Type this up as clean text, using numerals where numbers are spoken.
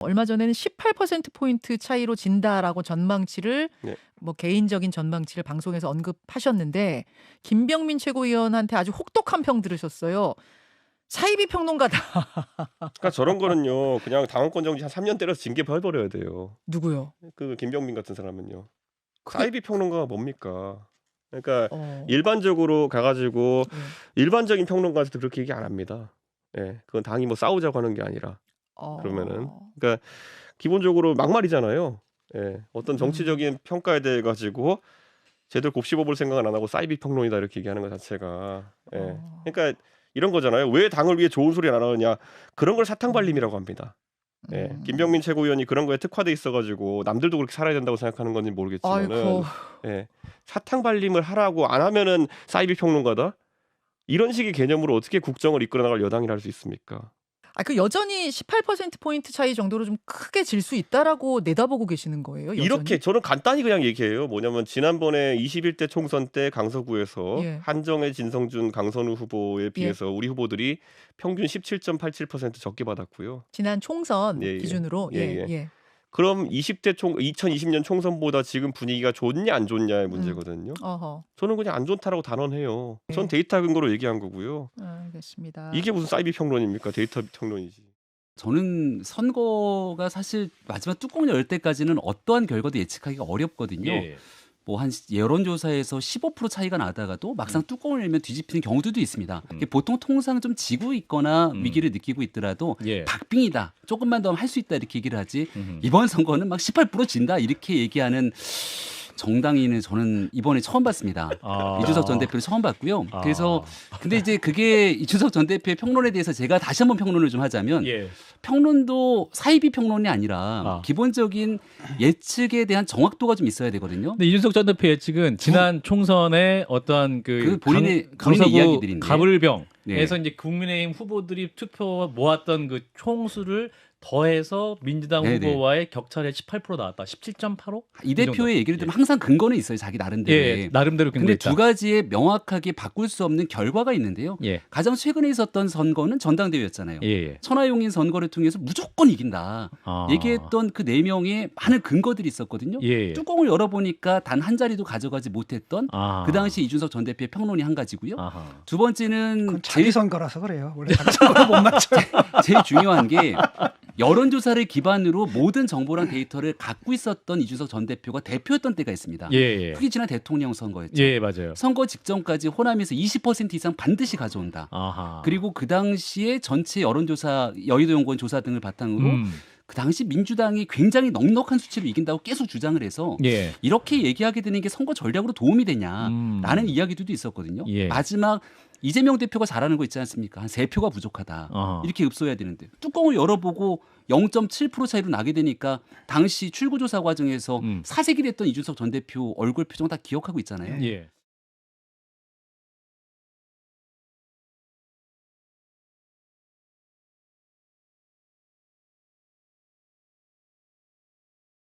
얼마 전에는 18%포인트 차이로 진다라고 전망치를 네. 뭐 개인적인 전망치를 방송에서 언급하셨는데 김병민 최고위원한테 아주 혹독한 평 들으셨어요. 사이비 평론가다. 그러니까 저런 거는요. 그냥 당원권 정지 한 3년 때려서 징계 벌버려야 돼요. 누구요? 그 김병민 같은 사람은요. 그- 사이비 평론가가 뭡니까? 그러니까 어, 일반적으로 가가지고 예. 일반적인 평론가한테도 그렇게 얘기 안 합니다. 예, 그건 당이 뭐 싸우자고 하는 게 아니라 그러면은 그러니까 기본적으로 막말이잖아요. 예, 어떤 정치적인 평가에 대해 가지고 제대로 곱씹어볼 생각은 안 하고 사이비 평론이다 이렇게 얘기하는 것 자체가 예, 그러니까 이런 거잖아요. 왜 당을 위해 좋은 소리 안 하느냐 그런 걸 사탕발림이라고 합니다. 예, 김병민 최고위원이 그런 거에 특화돼 있어가지고 남들도 그렇게 살아야 된다고 생각하는 건지 모르겠지만은 아이고. 예, 사탕발림을 하라고 안 하면은 사이비 평론가다 이런 식의 개념으로 어떻게 국정을 이끌어 나갈 여당이라 할 수 있습니까? 그 여전히 18%포인트 차이 정도로 좀 크게 질 수 있다라고 내다보고 계시는 거예요? 여전히? 이렇게 저는 간단히 그냥 얘기해요. 뭐냐면 지난번에 21대 총선 때 강서구에서 예. 한정혜, 진성준, 강선우 후보에 비해서 우리 후보들이 평균 17.87% 적게 받았고요. 지난 총선 예, 예. 기준으로 예, 예. 그럼 2020년 총선보다 지금 분위기가 좋냐 안 좋냐의 문제거든요. 어허. 저는 그냥 안 좋다라고 단언해요. 전 데이터 근거로 얘기한 거고요. 알겠습니다. 이게 무슨 사이비 평론입니까? 데이터 평론이지. 저는 선거가 사실 마지막 뚜껑 열 때까지는 어떠한 결과도 예측하기가 어렵거든요. 예. 뭐 한 여론조사에서 15% 차이가 나다가도 막상 뚜껑을 열면 뒤집히는 경우들도 있습니다. 보통 통상 좀 지고 있거나 위기를 느끼고 있더라도 예. 박빙이다. 조금만 더 하면 할 수 있다 이렇게 얘기를 하지. 이번 선거는 막 18% 진다 이렇게 얘기하는 정당인은 저는 이번에 처음 봤습니다. 이준석 전 대표를 처음 봤고요. 그래서 근데 이제 그게 이준석 전 대표의 평론에 대해서 제가 다시 한번 평론을 좀 하자면 예. 평론도 사이비 평론이 아니라 기본적인 예측에 대한 정확도가 좀 있어야 되거든요. 근데 이준석 전 대표 예측은 지난 총선에 어떠한 그 본인의 강서구 이야기들인데. 가불병에서 네. 이제 국민의힘 후보들이 투표 모았던 그 총수를 더해서 민주당 네네. 후보와의 격차를 18% 나왔다. 17.85? 이 대표의 얘기를 들으면 항상 근거는 있어요. 자기 나름대로. 예, 나름대로 근거 근데 있다. 두 가지의 명확하게 바꿀 수 없는 결과가 있는데요. 예. 가장 최근에 있었던 선거는 전당대회였잖아요. 예. 천하용인 선거를 통해서 무조건 이긴다. 아. 얘기했던 그 4명의 많은 근거들이 있었거든요. 예. 뚜껑을 열어보니까 단 한 자리도 가져가지 못했던 아. 그 당시 이준석 전 대표의 평론이 한 가지고요. 아하. 두 번째는 그건 자기 선거라서 그래요. 원래 자기 선거 못 맞춰. 제일 중요한 게 여론조사를 기반으로 모든 정보랑 데이터를 갖고 있었던 이준석 전 대표가 대표였던 때가 있습니다. 예. 그게 지난 대통령 선거였죠. 예, 맞아요. 선거 직전까지 호남에서 20% 이상 반드시 가져온다. 아하. 그리고 그 당시에 전체 여론조사, 여의도연구원 조사 등을 바탕으로 그 당시 민주당이 굉장히 넉넉한 수치로 이긴다고 계속 주장을 해서 예. 이렇게 얘기하게 되는 게 선거 전략으로 도움이 되냐라는 이야기들도 있었거든요. 예. 마지막 이재명 대표가 잘하는 거 있지 않습니까? 한 3표가 부족하다. 아하. 이렇게 읍소해야 되는데 뚜껑을 열어보고 0.7% 차이로 나게 되니까 당시 출구조사 과정에서 사색이 됐던 이준석 전 대표 얼굴 표정 다 기억하고 있잖아요. 예.